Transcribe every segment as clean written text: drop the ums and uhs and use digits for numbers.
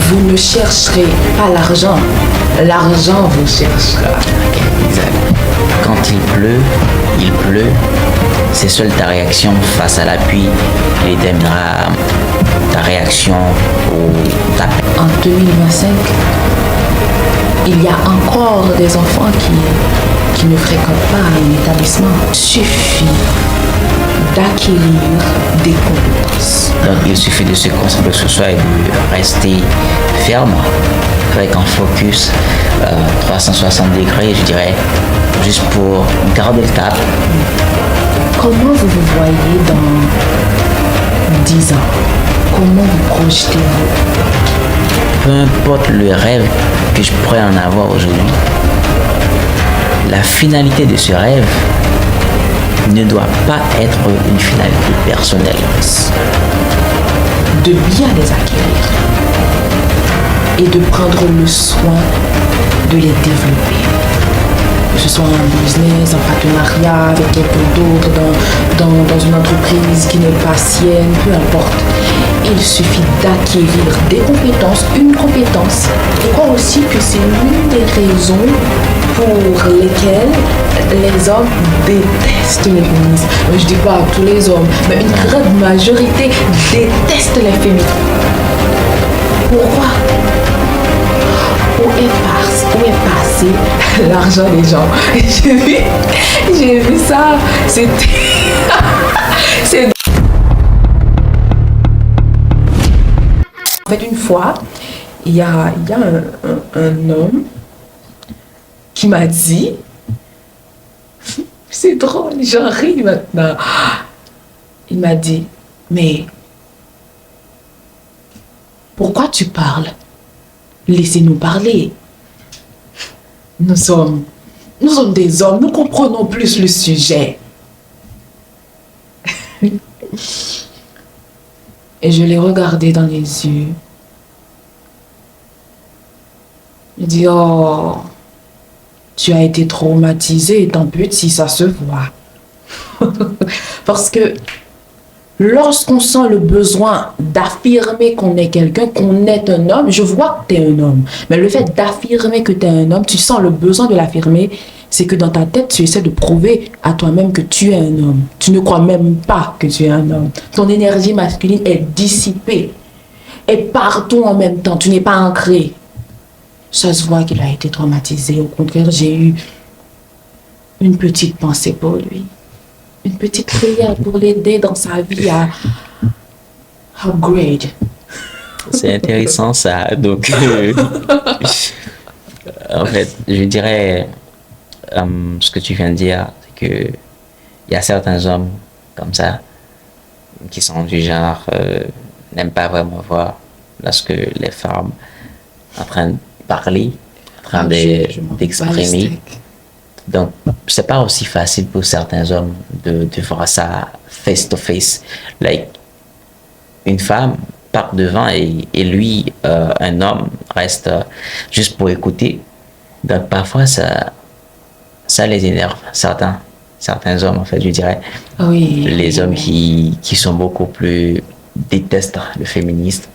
vous ne chercherez pas l'argent. L'argent vous cherchera. Exact. Quand il pleut. C'est seule ta réaction face à la pluie qui déterminera ta réaction ou ta peine. En 2025, il y a encore des enfants qui ne fréquentent pas un établissement. Il suffit d'acquérir des compétences. Donc il suffit de se concentrer sur soi et de rester ferme avec un focus 360 degrés, je dirais, juste pour garder le cap. Comment vous vous voyez dans 10 ans? Comment vous projetez-vous? Peu importe le rêve que je pourrais en avoir aujourd'hui, la finalité de ce rêve ne doit pas être une finalité personnelle. De bien les acquérir et de prendre le soin de les développer. Que ce soit en business, en partenariat avec quelqu'un d'autre, dans une entreprise qui n'est pas sienne, peu importe. Il suffit d'acquérir des compétences, une compétence. Je crois aussi que c'est l'une des raisons pour lesquelles les hommes détestent les féministes. Je ne dis pas tous les hommes, mais une grande majorité déteste les féministes. Pourquoi? Où est passé l'argent des gens? J'ai vu ça. C'est en fait, une fois, il y a un homme qui m'a dit, c'est drôle, j'en ris maintenant. Il m'a dit, mais pourquoi tu parles? Laissez-nous parler. Nous sommes des hommes, nous comprenons plus le sujet. Et je l'ai regardé dans les yeux. Il dit, oh, tu as été traumatisé étant petit, ça se voit. Parce que lorsqu'on sent le besoin d'affirmer qu'on est quelqu'un, qu'on est un homme, je vois que tu es un homme. Mais le fait d'affirmer que tu es un homme, tu sens le besoin de l'affirmer, c'est que dans ta tête, tu essaies de prouver à toi-même que tu es un homme. Tu ne crois même pas que tu es un homme. Ton énergie masculine est dissipée. Et partout en même temps, tu n'es pas ancré. Ça se voit qu'il a été traumatisé. Au contraire, j'ai eu une petite pensée pour lui. Une petite prière pour l'aider dans sa vie à upgrade. C'est intéressant ça. Donc, en fait, je dirais, ce que tu viens de dire, c'est que il y a certains hommes comme ça qui sont du genre n'aiment pas vraiment voir lorsque les femmes en train de parler, en train d'exprimer. Donc, c'est pas aussi facile pour certains hommes de voir ça face to face. Like, une femme part devant et lui, un homme, reste juste pour écouter. Donc, parfois, ça les énerve, certains hommes, en fait, je dirais. Oui. Les hommes qui sont beaucoup plus détestent le féminisme.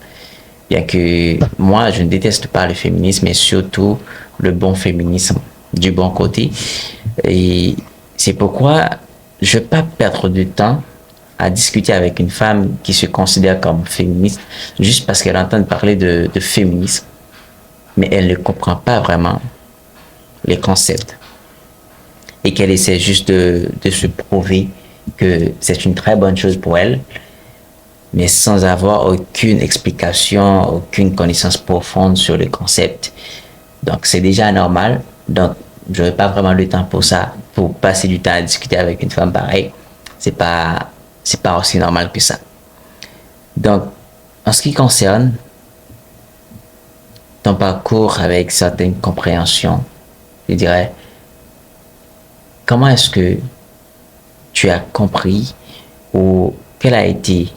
Bien que moi, je ne déteste pas le féminisme, mais surtout le bon féminisme, du bon côté. Et c'est pourquoi je ne vais pas perdre du temps à discuter avec une femme qui se considère comme féministe juste parce qu'elle entend parler de féminisme, mais elle ne comprend pas vraiment les concepts et qu'elle essaie juste de se prouver que c'est une très bonne chose pour elle, mais sans avoir aucune explication, aucune connaissance profonde sur le concept. Donc c'est déjà normal. Donc je n'aurai pas vraiment le temps pour ça, pour passer du temps à discuter avec une femme pareille. C'est pas aussi normal que ça. Donc, en ce qui concerne ton parcours avec certaines compréhensions, je dirais, comment est-ce que tu as compris ou quel a été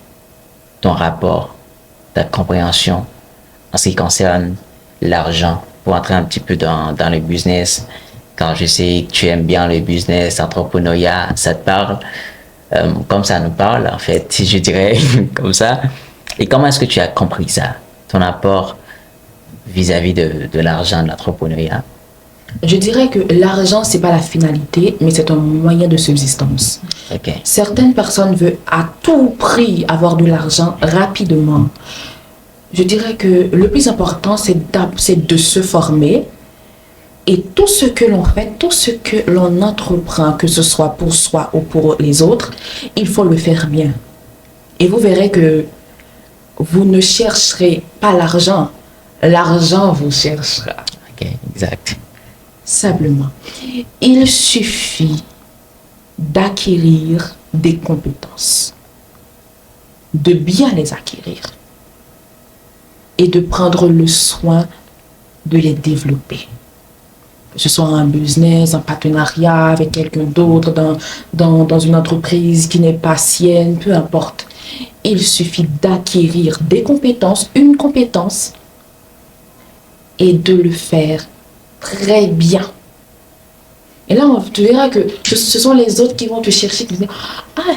ton rapport, ta compréhension en ce qui concerne l'argent, pour entrer un petit peu dans le business? Quand je sais que tu aimes bien le business, l'entrepreneuriat, ça te parle, comme ça nous parle, en fait, je dirais comme ça. Et comment est-ce que tu as compris ça, ton apport vis-à-vis de l'argent, de l'entrepreneuriat? Je dirais que l'argent, c'est pas la finalité, mais c'est un moyen de subsistance. Ok. Certaines personnes veulent à tout prix avoir de l'argent rapidement. Je dirais que le plus important, c'est de se former. Et tout ce que l'on fait, tout ce que l'on entreprend, que ce soit pour soi ou pour les autres, il faut le faire bien. Et vous verrez que vous ne chercherez pas l'argent, l'argent vous cherchera. Ok, exact. Simplement, il suffit d'acquérir des compétences, de bien les acquérir et de prendre le soin de les développer. Que ce soit un business, un partenariat avec quelqu'un d'autre, dans une entreprise qui n'est pas sienne, peu importe. Il suffit d'acquérir des compétences, une compétence, et de le faire très bien. Et là, tu verras que ce sont les autres qui vont te chercher, qui vont dire, ah,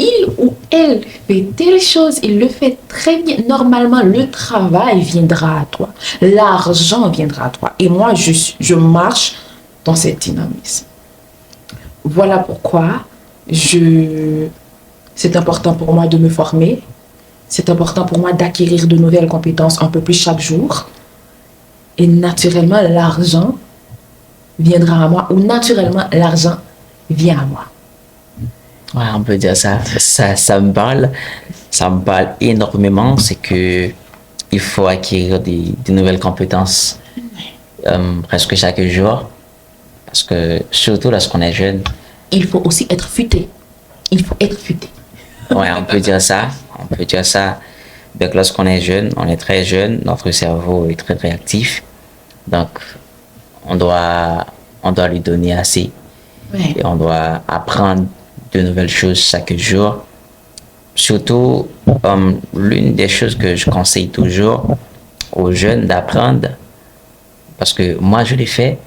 il ou elle fait telle chose, il le fait très bien. Normalement, le travail viendra à toi. L'argent viendra à toi. Et moi, je marche dans cette dynamisme. Voilà pourquoi c'est important pour moi de me former. C'est important pour moi d'acquérir de nouvelles compétences un peu plus chaque jour. Et naturellement, l'argent viendra à moi. Ou naturellement, l'argent vient à moi. Ouais, on peut dire ça. Ça me parle. Ça me parle énormément. C'est que il faut acquérir des nouvelles compétences presque chaque jour. Parce que surtout lorsqu'on est jeune. Il faut aussi être futé. Il faut être futé. Ouais, on peut dire ça. On peut dire ça. Donc, lorsqu'on est jeune, on est très jeune, notre cerveau est très, très actif. Donc, on doit lui donner assez. Ouais. Et on doit apprendre de nouvelles choses chaque jour. Surtout, l'une des choses que je conseille toujours aux jeunes d'apprendre, parce que moi, je l'ai fait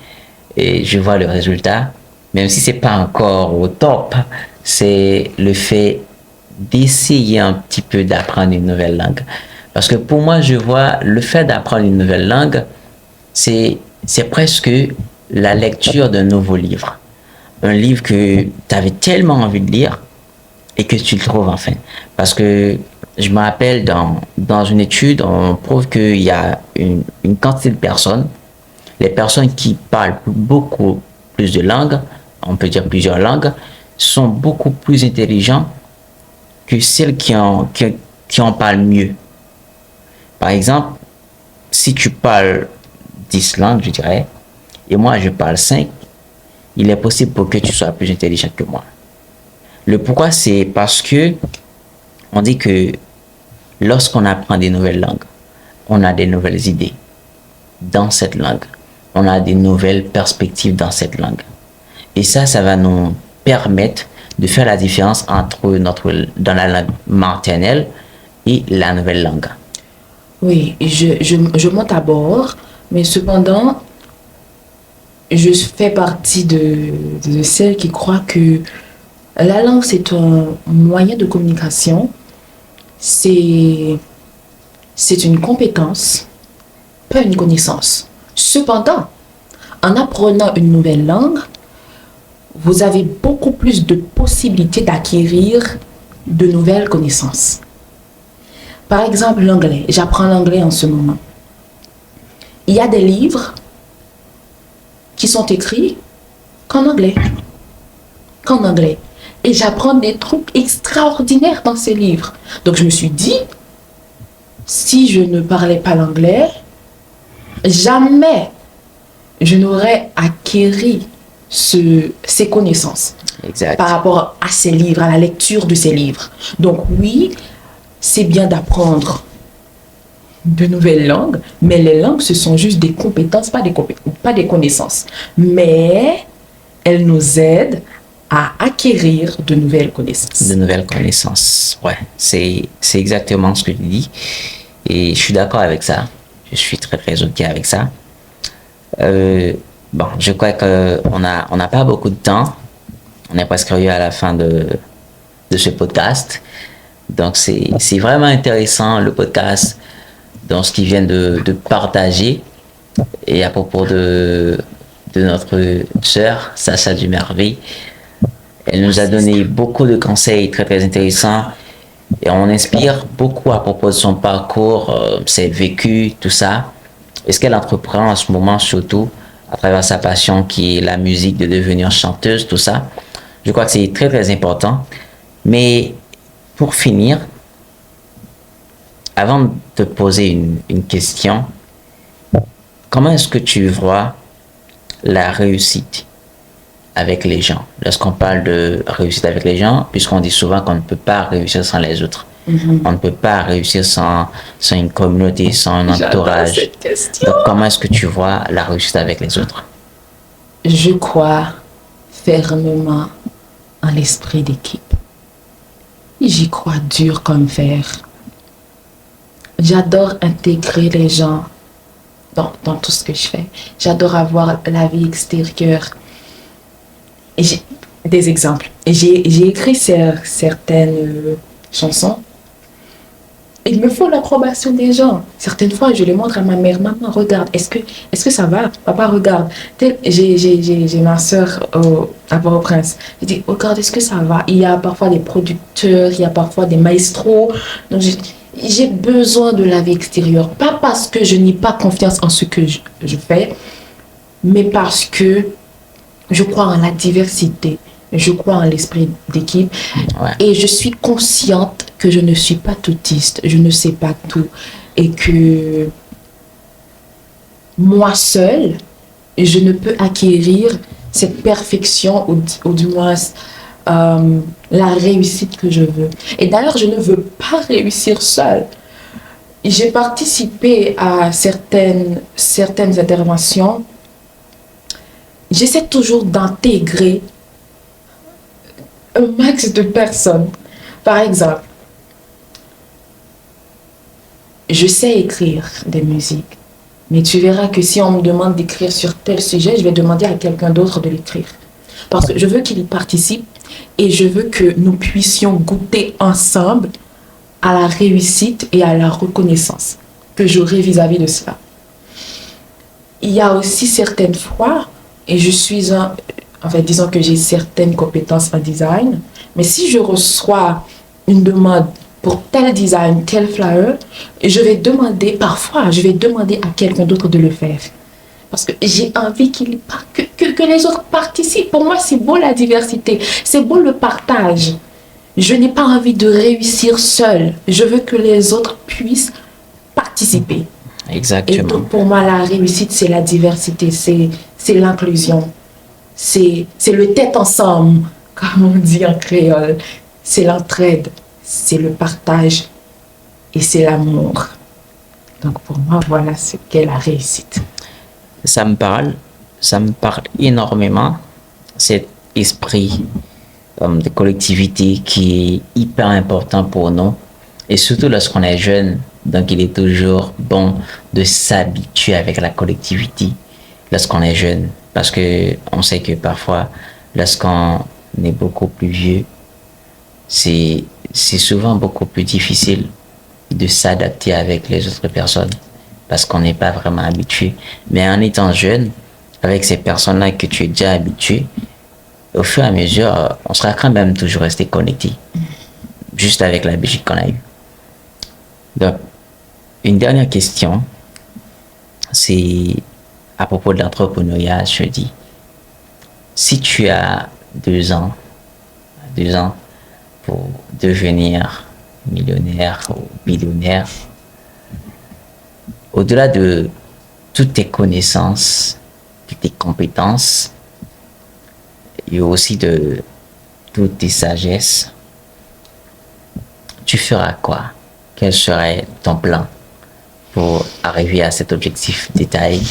et je vois le résultat, même si c'est pas encore au top, c'est le fait d'essayer un petit peu d'apprendre une nouvelle langue. Parce que pour moi, je vois le fait d'apprendre une nouvelle langue, c'est presque la lecture d'un nouveau livre. Un livre que tu avais tellement envie de lire et que tu le trouves enfin. Parce que je me rappelle dans une étude, on prouve qu'il y a une quantité de personnes, les personnes qui parlent beaucoup plus de langues, on peut dire plusieurs langues, sont beaucoup plus intelligents que celles qui en parlent mieux. Par exemple, si tu parles 10 langues, je dirais, et moi je parle 5, il est possible pour que tu sois plus intelligent que moi. Le pourquoi, c'est parce que on dit que lorsqu'on apprend des nouvelles langues, on a des nouvelles idées dans cette langue. On a des nouvelles perspectives dans cette langue. Et ça va nous permettre de faire la différence entre dans la langue maternelle et la nouvelle langue. Oui, je monte à bord, mais cependant, je fais partie de celles qui croient que la langue, c'est un moyen de communication, c'est une compétence, pas une connaissance. Cependant, en apprenant une nouvelle langue, vous avez beaucoup plus de possibilités d'acquérir de nouvelles connaissances. Par exemple, l'anglais. J'apprends l'anglais en ce moment. Il y a des livres qui sont écrits qu'en anglais. Qu'en anglais. Et j'apprends des trucs extraordinaires dans ces livres. Donc je me suis dit, si je ne parlais pas l'anglais, jamais je n'aurais acquéri ces connaissances. Exact. Par rapport à ces livres, à la lecture de ces livres. Donc oui, c'est bien d'apprendre de nouvelles langues, mais les langues, ce sont juste des compétences, pas des connaissances. Mais elles nous aident à acquérir de nouvelles connaissances. De nouvelles connaissances, ouais. C'est exactement ce que tu dis. Et je suis d'accord avec ça. Je suis très, très OK avec ça. Bon, je crois qu'on n'a pas beaucoup de temps. On est presque arrivé à la fin de ce podcast. Donc, c'est vraiment intéressant, le podcast. dans ce qu'ils viennent de partager. Et à propos de notre sœur, Sacha Dumervé, elle nous a donné beaucoup de conseils très très intéressants et on inspire beaucoup à propos de son parcours, ses vécus, tout ça. Et ce qu'elle entreprend en ce moment, surtout à travers sa passion qui est la musique, de devenir chanteuse, tout ça. Je crois que c'est très très important. Mais pour finir, avant de te poser une question, comment est-ce que tu vois la réussite avec les gens? Lorsqu'on parle de réussite avec les gens, puisqu'on dit souvent qu'on ne peut pas réussir sans les autres. On ne peut pas réussir sans une communauté, sans un entourage. Cette question. Donc, comment est-ce que tu vois la réussite avec les autres? Je crois fermement en l'esprit d'équipe. J'y crois dur comme fer. J'adore intégrer les gens dans tout ce que je fais. J'adore avoir la vie extérieure. Et j'ai des exemples. J'ai écrit certaines chansons. Il me faut l'approbation des gens. Certaines fois, je les montre à ma mère. Maman, regarde, est-ce que ça va? Papa, regarde. J'ai ma soeur à Port-au-Prince. Je dis, regarde, est-ce que ça va? Il y a parfois des producteurs, il y a parfois des maestros. Donc, j'ai besoin de la vie extérieure. Pas parce que je n'ai pas confiance en ce que je fais, mais parce que je crois en la diversité. Je crois en l'esprit d'équipe. Ouais. Et je suis consciente que je ne suis pas toutiste. Je ne sais pas tout. Et que moi seule, je ne peux acquérir cette perfection ou du moins la réussite que je veux. Et d'ailleurs, je ne veux pas réussir seule. J'ai participé à certaines interventions. J'essaie toujours d'intégrer un max de personnes. Par exemple, je sais écrire des musiques, mais tu verras que si on me demande d'écrire sur tel sujet, je vais demander à quelqu'un d'autre de l'écrire. Parce que je veux qu'il y participe et je veux que nous puissions goûter ensemble à la réussite et à la reconnaissance que j'aurai vis-à-vis de cela. Il y a aussi certaines fois, et je suis disons que j'ai certaines compétences en design, mais si je reçois une demande pour tel design, tel flyer, je vais demander à quelqu'un d'autre de le faire. Parce que j'ai envie que les autres participent. Pour moi, c'est beau la diversité, c'est beau le partage. Je n'ai pas envie de réussir seule. Je veux que les autres puissent participer. Exactement. Et donc, pour moi, la réussite, c'est la diversité, c'est l'inclusion. C'est le tête ensemble, comme on dit en créole. C'est l'entraide, c'est le partage et c'est l'amour. Donc pour moi, voilà ce qu'est la réussite. Ça me parle énormément, cet esprit de collectivité qui est hyper important pour nous. Et surtout lorsqu'on est jeune, donc il est toujours bon de s'habituer avec la collectivité lorsqu'on est jeune. Parce que on sait que parfois, lorsqu'on est beaucoup plus vieux, c'est souvent beaucoup plus difficile de s'adapter avec les autres personnes parce qu'on n'est pas vraiment habitué. Mais en étant jeune, avec ces personnes-là que tu es déjà habitué, au fur et à mesure, on sera quand même toujours resté connecté, juste avec la Belgique qu'on a eue. Donc, une dernière question, c'est à propos de l'entrepreneuriat, je dis, si tu as 2 ans pour devenir millionnaire ou billionnaire, au-delà de toutes tes connaissances, de tes compétences, et aussi de toutes tes sagesses, tu feras quoi? Quel serait ton plan pour arriver à cet objectif détaillé?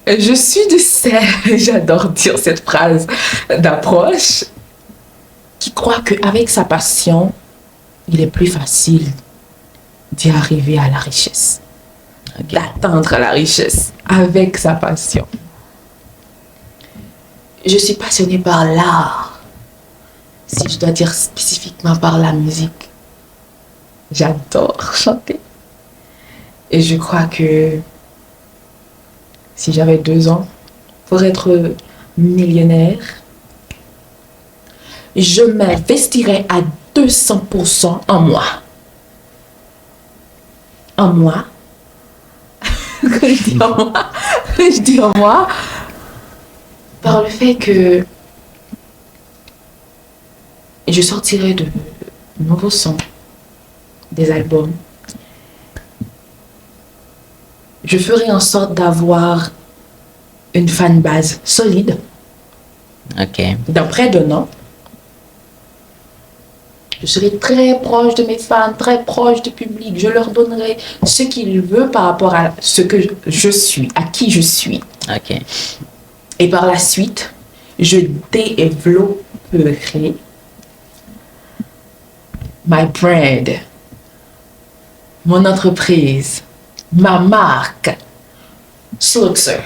Je suis de celle, j'adore dire cette phrase d'approche, qui croit qu'avec sa passion, il est plus facile d'y arriver à la richesse, d'atteindre la richesse avec sa passion. Je suis passionnée par l'art, si je dois dire spécifiquement par la musique. J'adore chanter. Et je crois que si j'avais 2 ans, pour être millionnaire, je m'investirais à 200% en moi. En moi. Quand je dis en moi, je dis en moi, par le fait que je sortirais de nouveaux sons, des albums. Je ferai en sorte d'avoir une fanbase solide Ok. dans près d'un an. Je serai très proche de mes fans, très proche du public. Je leur donnerai ce qu'ils veulent par rapport à ce que je suis, à qui je suis. Ok. Et par la suite, je développerai my brand, mon entreprise, ma marque, Sluxer.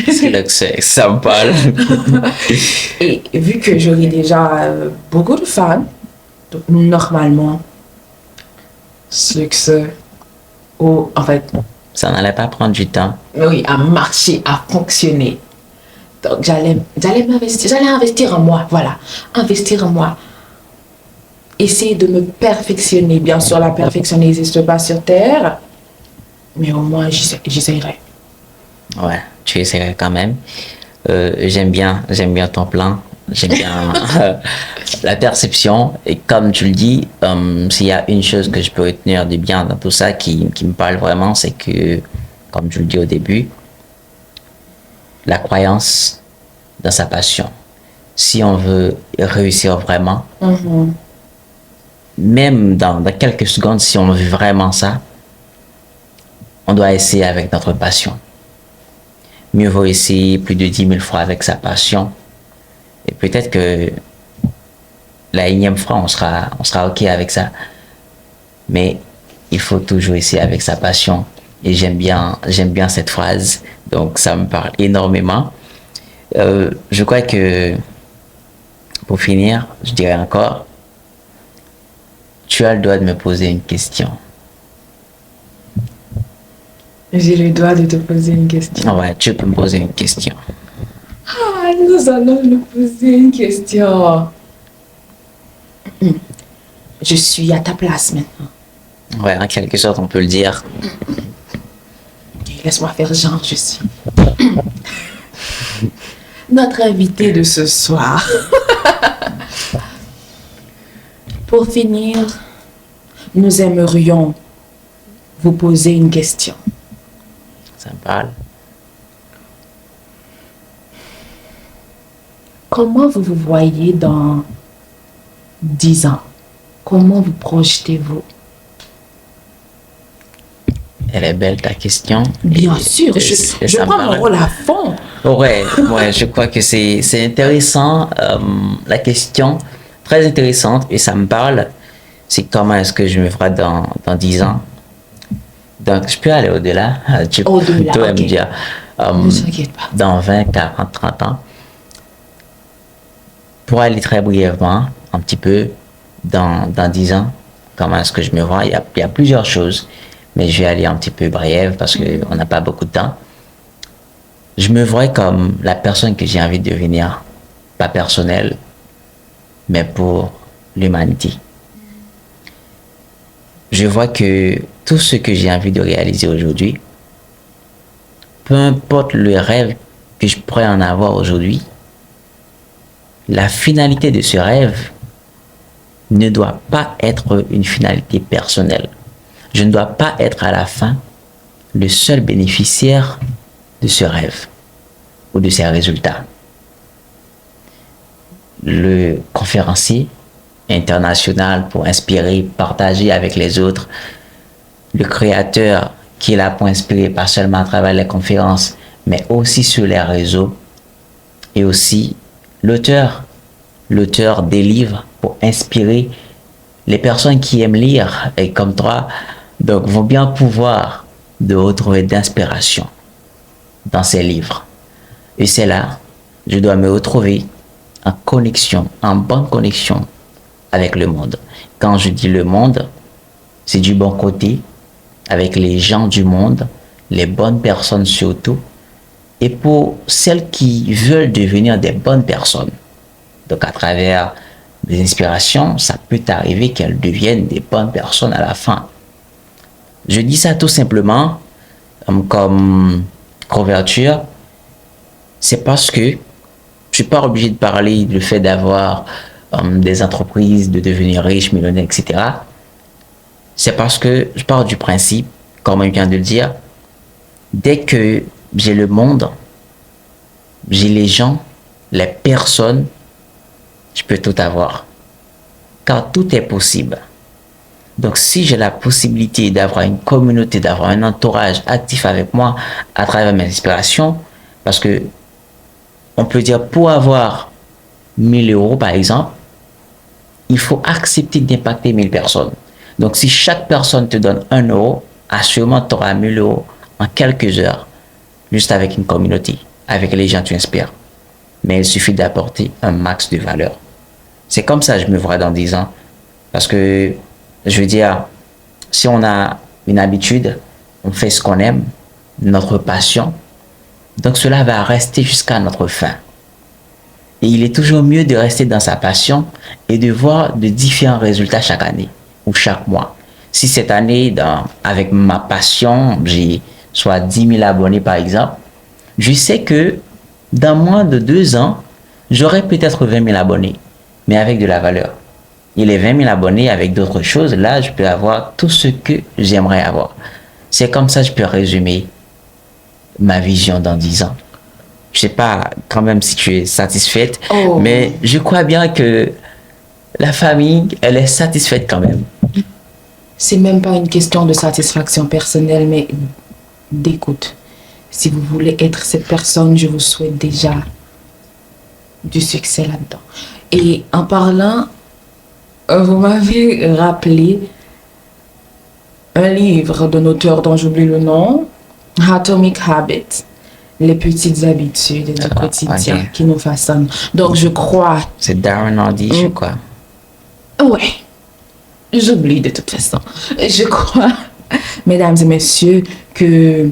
C'est là que ça me parle. Et vu que j'aurai déjà beaucoup de fans, donc normalement, Sluxer, en fait, Ça n'allait pas prendre du temps. oui, à marcher, à fonctionner. Donc j'allais investir en moi, voilà, investir en moi. Essayer de me perfectionner. Bien sûr, la perfection n'existe pas sur Terre, mais au moins j'essayerai. Ouais, tu essaierais quand même. J'aime bien ton plan. J'aime bien la perception. Et comme tu le dis, s'il y a une chose que je peux retenir de bien dans tout ça qui me parle vraiment, c'est que, comme tu le dis au début, la croyance dans sa passion. Si on veut réussir vraiment, même dans quelques secondes, si on veut vraiment ça, on doit essayer avec notre passion. Mieux vaut essayer plus de 10 000 fois avec sa passion. Et peut-être que la énième fois, on sera OK avec ça. Mais il faut toujours essayer avec sa passion. Et j'aime bien cette phrase. Donc, ça me parle énormément. Je crois que, pour finir, je dirais encore, tu as le droit de me poser une question. J'ai le droit de te poser une question. Ouais, tu peux me poser une question. Ah, nous allons nous poser une question. Je suis à ta place maintenant. Ouais, en quelque sorte, on peut le dire. Laisse-moi faire genre, je suis. Notre invité de ce soir. Pour finir, nous aimerions vous poser une question. Ça me parle. Comment vous vous voyez dans 10 ans? Comment vous projetez-vous? Elle est belle ta question. Bien sûr, je prends mon rôle à fond. Ouais, je crois que c'est intéressant. La question, très intéressante, et ça me parle. C'est comment est-ce que je me ferai dans 10 ans. Donc, je peux aller au-delà. Tu Au-delà, peux ok. me dire, Ne t'inquiète pas. dans 20, 40, 30 ans. Pour aller très brièvement, un petit peu, dans 10 ans, comment est-ce que je me vois? Il y a plusieurs choses, mais je vais aller un petit peu brève parce qu'on n'a pas beaucoup de temps. Je me vois comme la personne que j'ai envie de devenir, pas personnelle, mais pour l'humanité. Je vois que tout ce que j'ai envie de réaliser aujourd'hui, peu importe le rêve que je pourrais en avoir aujourd'hui, la finalité de ce rêve ne doit pas être une finalité personnelle. Je ne dois pas être à la fin le seul bénéficiaire de ce rêve ou de ces résultats. Le conférencier international pour inspirer, partager avec les autres, le créateur qui est là pour inspirer, pas seulement à travers les conférences, mais aussi sur les réseaux, et aussi l'auteur des livres pour inspirer les personnes qui aiment lire et comme toi, donc vont bien pouvoir de retrouver d'inspiration dans ces livres. Et c'est là, je dois me retrouver en connexion, en bonne connexion avec le monde. Quand je dis le monde, c'est du bon côté, avec les gens du monde, les bonnes personnes surtout, et pour celles qui veulent devenir des bonnes personnes. Donc à travers des inspirations, ça peut arriver qu'elles deviennent des bonnes personnes à la fin. Je dis ça tout simplement comme couverture, c'est parce que je suis pas obligé de parler du fait d'avoir des entreprises, de devenir riche, millionnaire, etc. C'est parce que je pars du principe, comme on vient de le dire, dès que j'ai le monde, j'ai les gens, les personnes, je peux tout avoir. Car tout est possible. Donc si j'ai la possibilité d'avoir une communauté, d'avoir un entourage actif avec moi à travers mes inspirations, parce que on peut dire pour avoir 1000 euros par exemple, il faut accepter d'impacter 1000 personnes. Donc si chaque personne te donne 1 euro, assurément tu auras 1000 euros en quelques heures, juste avec une communauté, avec les gens que tu inspires. Mais il suffit d'apporter un max de valeur. C'est comme ça que je me vois dans 10 ans. Parce que, je veux dire, si on a une habitude, on fait ce qu'on aime, notre passion, donc cela va rester jusqu'à notre fin. Et il est toujours mieux de rester dans sa passion et de voir de différents résultats chaque année ou chaque mois. Si cette année, avec ma passion, j'ai soit 10 000 abonnés par exemple, je sais que dans moins de 2 ans, j'aurai peut-être 20 000 abonnés, mais avec de la valeur. Et les 20 000 abonnés avec d'autres choses, là, je peux avoir tout ce que j'aimerais avoir. C'est comme ça que je peux résumer ma vision dans 10 ans. Je sais pas quand même si tu es satisfaite, mais je crois bien que la famille, elle est satisfaite quand même. C'est même pas une question de satisfaction personnelle, mais d'écoute. Si vous voulez être cette personne, je vous souhaite déjà du succès là-dedans. Et en parlant, vous m'avez rappelé un livre d'un auteur dont j'oublie le nom, Atomic Habits, les petites habitudes de notre quotidien qui nous façonnent. Donc je crois... C'est Darren Hardy, je crois. Ouais, j'oublie de toute façon. Je crois, mesdames et messieurs, que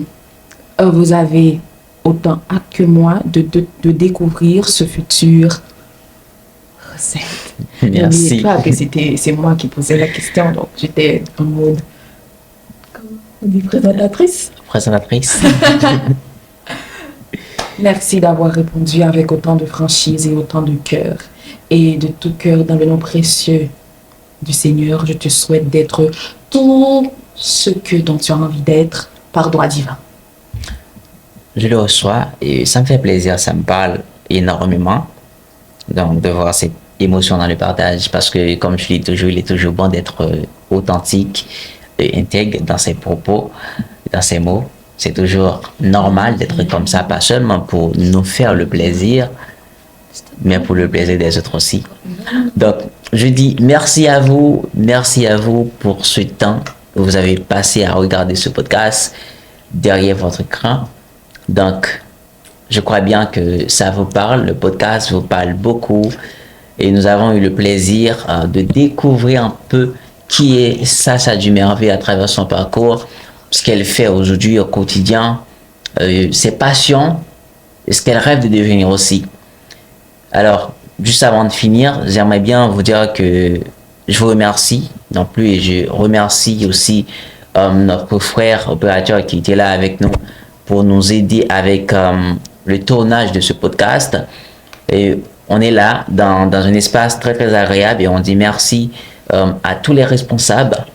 vous avez autant hâte que moi de découvrir ce futur recette. Merci. N'oubliez pas que c'est moi qui posais la question, donc j'étais en mode, comment on dit, présentatrice. Présentatrice. Merci d'avoir répondu avec autant de franchise et autant de cœur. Et de tout cœur, dans le nom précieux du Seigneur, je te souhaite d'être tout ce dont tu as envie d'être par droit divin. Je le reçois et ça me fait plaisir, ça me parle énormément. Donc de voir cette émotion dans le partage, parce que comme je dis toujours, il est toujours bon d'être authentique et intègre dans ses propos, dans ses mots. C'est toujours normal d'être comme ça, pas seulement pour nous faire le plaisir, mais pour le plaisir des autres aussi. Donc, je dis merci à vous pour ce temps que vous avez passé à regarder ce podcast derrière votre écran. Donc, je crois bien que ça vous parle, le podcast vous parle beaucoup et nous avons eu le plaisir de découvrir un peu qui est Sacha Dumervé à travers son parcours, ce qu'elle fait aujourd'hui au quotidien, ses passions et ce qu'elle rêve de devenir aussi. Alors, juste avant de finir, j'aimerais bien vous dire que je vous remercie non plus et je remercie aussi notre frère opérateur qui était là avec nous pour nous aider avec le tournage de ce podcast. Et on est là dans un espace très très agréable et on dit merci à tous les responsables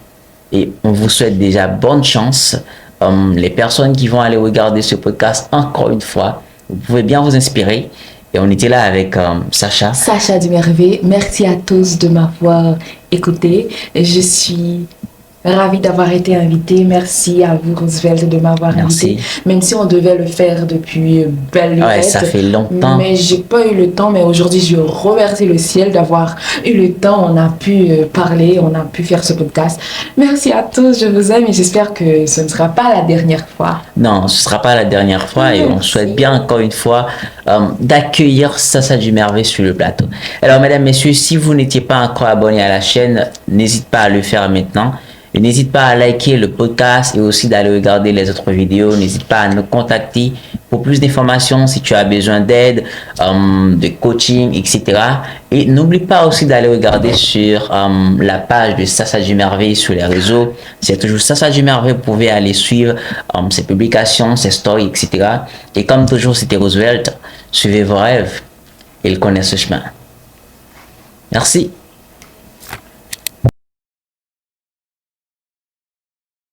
et on vous souhaite déjà bonne chance. Les personnes qui vont aller regarder ce podcast encore une fois, vous pouvez bien vous inspirer. Et on était là avec Sacha. Sacha Dumervé, merci à tous de m'avoir écouté. Je suis ravie d'avoir été invitée. Merci à vous, Roosevelt, de m'avoir invitée. Même si on devait le faire depuis belle lurette. Ouais, ça fait longtemps. Mais j'ai pas eu le temps. Mais aujourd'hui, je remercie le ciel d'avoir eu le temps. On a pu parler, on a pu faire ce podcast. Merci à tous, je vous aime et j'espère que ce ne sera pas la dernière fois. Non, ce ne sera pas la dernière fois et on souhaite bien encore une fois d'accueillir Sacha Dumervé sur le plateau. Alors, mesdames, messieurs, si vous n'étiez pas encore abonné à la chaîne, n'hésitez pas à le faire maintenant. Et n'hésite pas à liker le podcast et aussi d'aller regarder les autres vidéos. N'hésite pas à nous contacter pour plus d'informations si tu as besoin d'aide, de coaching, etc. Et n'oublie pas aussi d'aller regarder sur la page de Sassa du Merveille sur les réseaux. C'est toujours Sassa du Merveille. Vous pouvez aller suivre ses publications, ses stories, etc. Et comme toujours, c'était Roosevelt. Suivez vos rêves. Ils connaissent ce chemin. Merci.